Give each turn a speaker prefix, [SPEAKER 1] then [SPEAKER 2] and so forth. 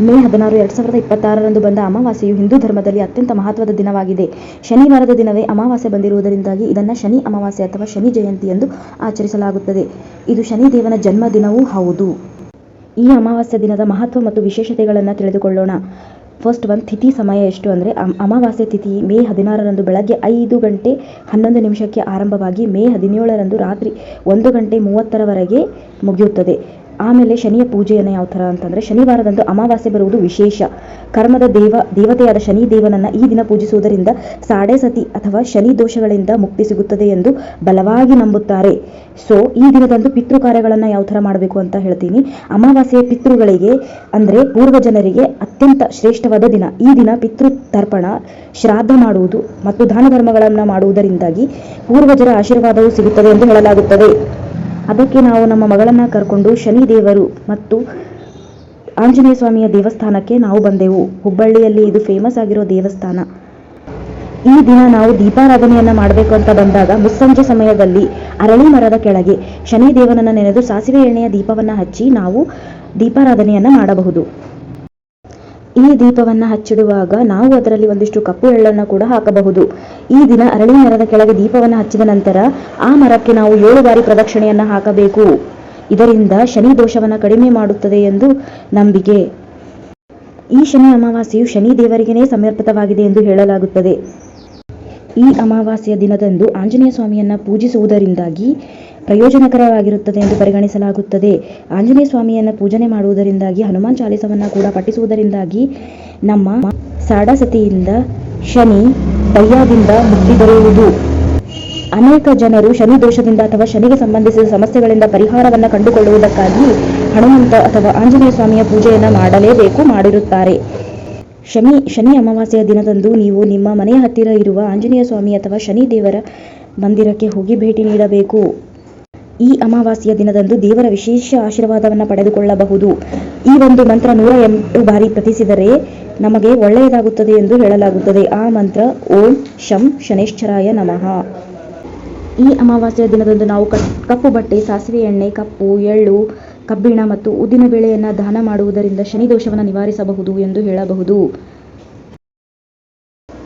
[SPEAKER 1] ಮೇ 16, 2026ರಂದು ಬಂದ ಅಮಾವಾಸ್ಯೆಯು ಹಿಂದೂ ಧರ್ಮದಲ್ಲಿ ಅತ್ಯಂತ ಮಹತ್ವದ ದಿನವಾಗಿದೆ. ಶನಿವಾರದ ದಿನವೇ ಅಮಾವಾಸ್ಯೆ ಬಂದಿರುವುದರಿಂದಾಗಿ ಇದನ್ನು ಶನಿ ಅಮಾವಾಸ್ಯೆ ಅಥವಾ ಶನಿ ಜಯಂತಿ ಎಂದು ಆಚರಿಸಲಾಗುತ್ತದೆ. ಇದು ಶನಿದೇವನ ಜನ್ಮದಿನವೂ ಹೌದು. ಈ ಅಮಾವಾಸ್ಯೆ ದಿನದ ಮಹತ್ವ ಮತ್ತು ವಿಶೇಷತೆಗಳನ್ನು ತಿಳಿದುಕೊಳ್ಳೋಣ. ಫಸ್ಟ್ ಒಂದು ತಿಥಿ ಸಮಯ ಎಷ್ಟು ಅಂದರೆ ಅಮಾವಾಸ್ಯೆ ತಿಥಿ ಮೇ 16ರಂದು ಬೆಳಗ್ಗೆ 5:11 ಆರಂಭವಾಗಿ ಮೇ 17ರಂದು ರಾತ್ರಿ 1:30 ಮುಗಿಯುತ್ತದೆ. ಆಮೇಲೆ ಶನಿಯ ಪೂಜೆಯನ್ನು ಯಾವ ಥರ ಅಂತಂದರೆ, ಶನಿವಾರದಂದು ಅಮಾವಾಸ್ಯೆ ಬರುವುದು ವಿಶೇಷ. ಕರ್ಮದ ದೇವತೆಯಾದ ಶನಿ ದೇವನನ್ನು ಈ ದಿನ ಪೂಜಿಸುವುದರಿಂದ ಸಾಡೆ ಸತಿ ಅಥವಾ ಶನಿ ದೋಷಗಳಿಂದ ಮುಕ್ತಿ ಸಿಗುತ್ತದೆ ಎಂದು ಬಲವಾಗಿ ನಂಬುತ್ತಾರೆ. ಸೊ ಈ ದಿನದಂದು ಪಿತೃ ಕಾರ್ಯಗಳನ್ನು ಯಾವ ಥರ ಮಾಡಬೇಕು ಅಂತ ಹೇಳ್ತೀನಿ. ಅಮಾವಾಸ್ಯೆಯ ಪಿತೃಗಳಿಗೆ ಅಂದರೆ ಪೂರ್ವಜನರಿಗೆ ಅತ್ಯಂತ ಶ್ರೇಷ್ಠವಾದ ದಿನ. ಈ ದಿನ ಪಿತೃ ತರ್ಪಣ, ಶ್ರಾದ್ದ ಮಾಡುವುದು ಮತ್ತು ದಾನ ಧರ್ಮಗಳನ್ನು ಮಾಡುವುದರಿಂದಾಗಿ ಪೂರ್ವಜರ ಆಶೀರ್ವಾದವೂ ಸಿಗುತ್ತದೆ ಎಂದು ಹೇಳಲಾಗುತ್ತದೆ. ಅದಕ್ಕೆ ನಾವು ನಮ್ಮ ಮಗಳನ್ನು ಕರ್ಕೊಂಡು ಶನಿ ದೇವರು ಮತ್ತು ಆಂಜನೇಯ ಸ್ವಾಮಿಯ ದೇವಸ್ಥಾನಕ್ಕೆ ನಾವು ಬಂದೆವು. ಹುಬ್ಬಳ್ಳಿಯಲ್ಲಿ ಇದು ಫೇಮಸ್ ಆಗಿರೋ ದೇವಸ್ಥಾನ. ಈ ದಿನ ನಾವು ದೀಪಾರಾಧನೆಯನ್ನು ಮಾಡಬೇಕು ಅಂತ ಬಂದಾಗ ಮುಸ್ಸಂಜೆ ಸಮಯದಲ್ಲಿ ಅರಳಿ ಮರದ ಕೆಳಗೆ ಶನಿ ದೇವನನ್ನು ನೆನೆದು ಸಾಸಿವೆ ಎಣ್ಣೆಯ ದೀಪವನ್ನು ಹಚ್ಚಿ ನಾವು ದೀಪಾರಾಧನೆಯನ್ನು ಮಾಡಬಹುದು. ಈ ದೀಪವನ್ನು ಹಚ್ಚಿಡುವಾಗ ನಾವು ಅದರಲ್ಲಿ ಒಂದಿಷ್ಟು ಕಪ್ಪು ಎಳ್ಳನ್ನು ಕೂಡ ಹಾಕಬಹುದು. ಈ ದಿನ ಅರಳಿ ಮರದ ಕೆಳಗೆ ದೀಪವನ್ನು ಹಚ್ಚಿದ ನಂತರ ಆ ಮರಕ್ಕೆ ನಾವು 7 ಬಾರಿ ಪ್ರದಕ್ಷಿಣೆಯನ್ನು ಹಾಕಬೇಕು. ಇದರಿಂದ ಶನಿ ದೋಷವನ್ನು ಕಡಿಮೆ ಮಾಡುತ್ತದೆ ಎಂದು ನಂಬಿಕೆ. ಈ ಶನಿ ಅಮಾವಾಸ್ಯೆಯು ಶನಿ ದೇವರಿಗೇ ಸಮರ್ಪಿತವಾಗಿದೆ ಎಂದು ಹೇಳಲಾಗುತ್ತದೆ. ಈ ಅಮಾವಾಸ್ಯೆಯ ದಿನದಂದು ಆಂಜನೇಯ ಸ್ವಾಮಿಯನ್ನು ಪೂಜಿಸುವುದರಿಂದಾಗಿ ಪ್ರಯೋಜನಕರವಾಗಿರುತ್ತದೆ ಎಂದು ಪರಿಗಣಿಸಲಾಗುತ್ತದೆ. ಆಂಜನೇಯ ಸ್ವಾಮಿಯನ್ನು ಪೂಜನೆ ಮಾಡುವುದರಿಂದಾಗಿ ಹನುಮಾನ್ ಚಾಲಿಸವನ್ನು ಕೂಡ ಪಠಿಸುವುದರಿಂದಾಗಿ ನಮ್ಮ ಸಾಡಸತಿಯಿಂದ ಶನಿ ದಯ್ಯದಿಂದ ಮುಕ್ತಿ ದೊರೆಯುವುದು. ಅನೇಕ ಜನರು ಶನಿ ದೋಷದಿಂದ ಅಥವಾ ಶನಿಗೆ ಸಂಬಂಧಿಸಿದ ಸಮಸ್ಯೆಗಳಿಂದ ಪರಿಹಾರವನ್ನು ಕಂಡುಕೊಳ್ಳುವುದಕ್ಕಾಗಿ ಹನುಮಂತ ಅಥವಾ ಆಂಜನೇಯ ಸ್ವಾಮಿಯ ಪೂಜೆಯನ್ನು ಮಾಡಲೇಬೇಕು ಮಾಡಿರುತ್ತಾರೆ. ಶನಿ ಅಮಾವಾಸ್ಯೆಯ ದಿನದಂದು ನೀವು ನಿಮ್ಮ ಮನೆಯ ಹತ್ತಿರ ಇರುವ ಆಂಜನೇಯ ಸ್ವಾಮಿ ಅಥವಾ ಶನಿ ದೇವರ ಮಂದಿರಕ್ಕೆ ಹೋಗಿ ಭೇಟಿ ನೀಡಬೇಕು. ಈ ಅಮಾವಾಸ್ಯೆಯ ದಿನದಂದು ದೇವರ ವಿಶೇಷ ಆಶೀರ್ವಾದವನ್ನು ಪಡೆದುಕೊಳ್ಳಬಹುದು. ಈ ಒಂದು ಮಂತ್ರ 108 ಬಾರಿ ಪಠಿಸಿದರೆ ನಮಗೆ ಒಳ್ಳೆಯದಾಗುತ್ತದೆ ಎಂದು ಹೇಳಲಾಗುತ್ತದೆ. ಆ ಮಂತ್ರ ಓಂ ಶಂ ಶನೇಶ್ವರಾಯ ನಮಃ. ಈ ಅಮಾವಾಸ್ಯೆಯ ದಿನದಂದು ನಾವು ಕಪ್ಪು ಬಟ್ಟೆ, ಸಾಸಿವೆ ಎಣ್ಣೆ, ಕಪ್ಪು ಎಳ್ಳು, ಕಬ್ಬಿಣ ಮತ್ತು ಉದ್ದಿನ ಬೇಳೆಯನ್ನು ದಾನ ಮಾಡುವುದರಿಂದ ಶನಿ ದೋಷವನ್ನು ನಿವಾರಿಸಬಹುದು ಎಂದು ಹೇಳಬಹುದು.